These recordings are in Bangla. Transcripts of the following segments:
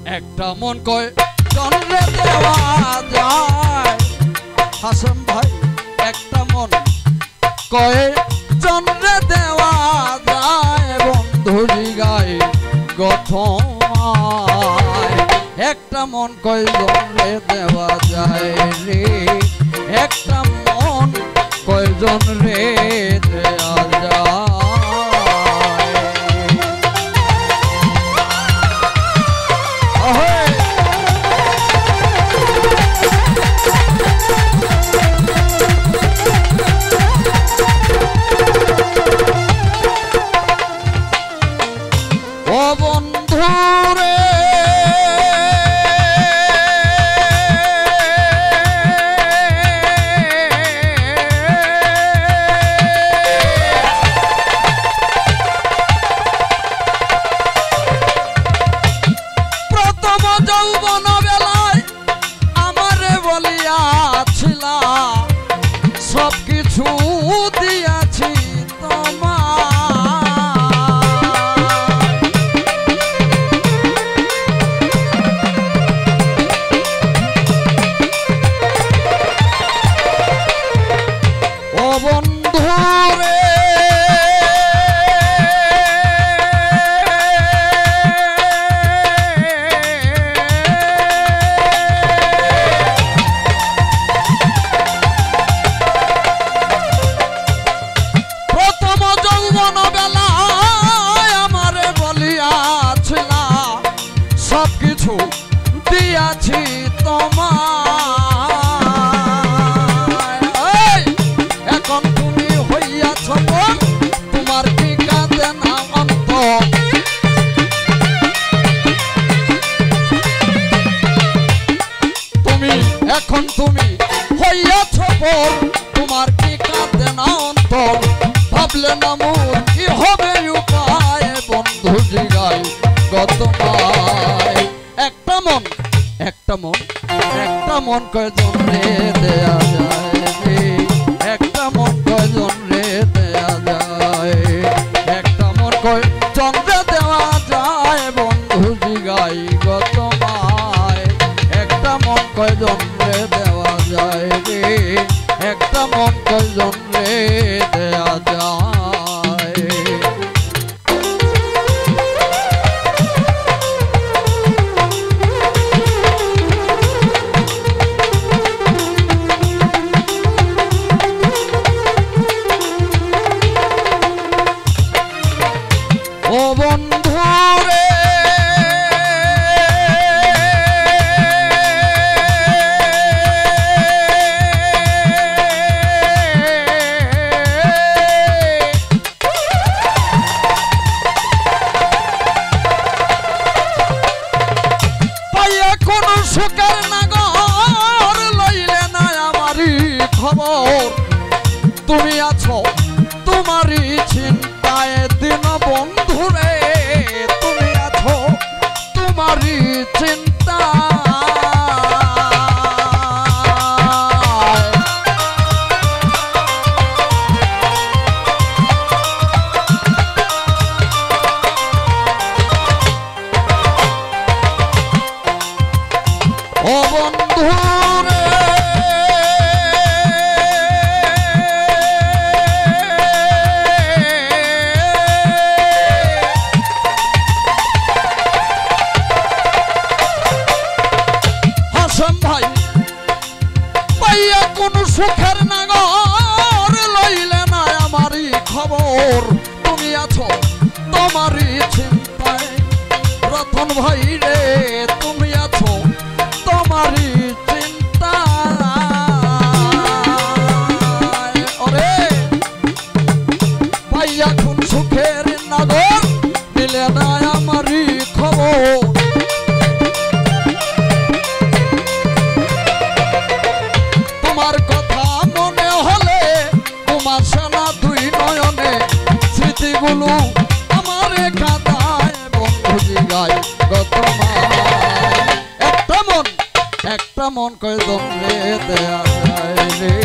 একটা মন কয় জনরে দেওয়া যায় হাসান ভাই একটা মন কয় জনরে দেওয়া যায় বন্ধু জিগায় গথমায় একটা মন কয় জনরে দেওয়া যায় রে একটা মন কয় জনরে দেওয়া যায় দিয়াছি তোমায় এখন তুমি হইয়াছ তোমার কি কাঁদে না অন্ত তুমি এখন তুমি হইয়াছ তোমার কি কাঁদে না অন্ত ভাবলে না মোর কি হবে উপায় বন্ধু জিগায় গতমায় একটা মন কয় জনরে দেয়া যায় একটা মন কয় জনরে দেয়া যায় একটা মন কয় জনরে দেওয়া যায় বন্ধু জিগাই গতমায় একটা মন কয় জনরে দেওয়া যায় রে একটা মন কয় জনরে দেয়া যায় সুখের নাগর লইলে না আমারই খবর তুমি আছো তোমারই চিন্তায় দিন বন্ধুরে তুমি আছো তোমারই চিন্তা ও বন্ধু রে হাসান ভাই পাইয়া কোন সুখের নাগর লইলে না আমারই খবর তুমি আছো তোমারই চিন্তায় রতন ভাই রে তুমি আছো তোমারই চিন্তা ওরে পাইয়া কোন সুখের নাগর দিলে না আমারই খবর তোমার কথা মনে হলে তোমার সানা দুই নয়নে স্মৃতিগুলো আমারে কাঁদায় বন্ধু জিগায় একটা মন কয় জমরে দেয়া যায় রে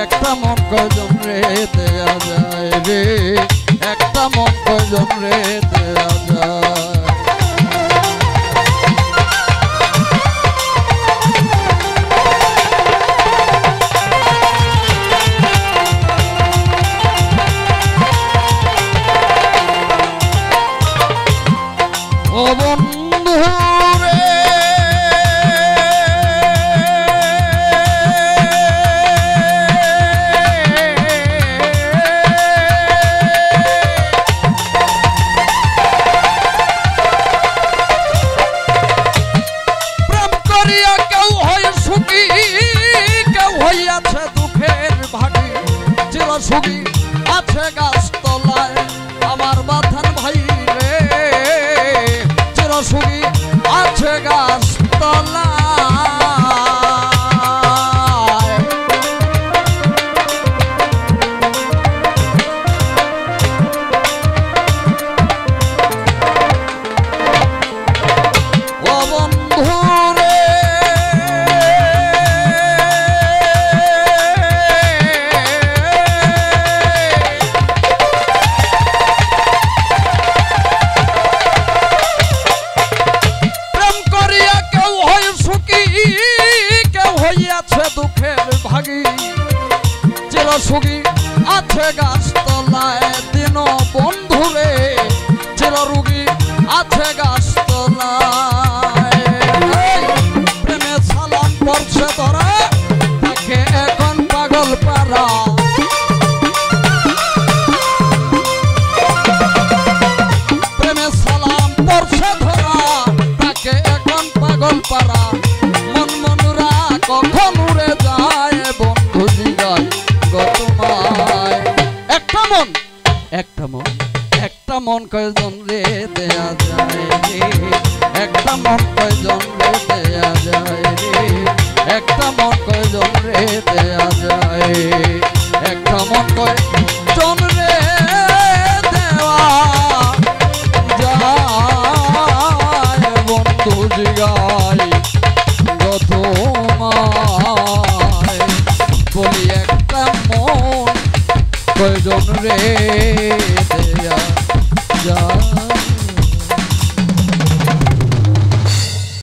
একটা মন কয় জমরে দেয়া যায় রে একটা মন কয় জমরে দেয়া যায় চিরসুখী আছে গাছতলায় আমার বাথান ভাই রে চিরসুখী আছে গাছতলায় চিরসুখী আছে গাছতলায় দিন বন্ধুরে চিররোগী আছে গাছতলায় প্রেমে সালাম পড়ছে ধরা তাকে এখন পাগল পারা প্রেমে সালাম পড়ছে ধরা তাকে এখন পাগল পারা মন মনুরা কখন উড়ে যায় বন্ধু জিগায় একটা মন কয়জন রে দেয়া যায় রে একটা মন কয়জন রে দেয়া যায় রে একটা মন কয়জন রে দেয়া যায় একটা মন কয়জন রে দেওয়া যায় বন্ধু জিগায় তোমায় বলি একটা মন কয়জন রে দেয়া যায়।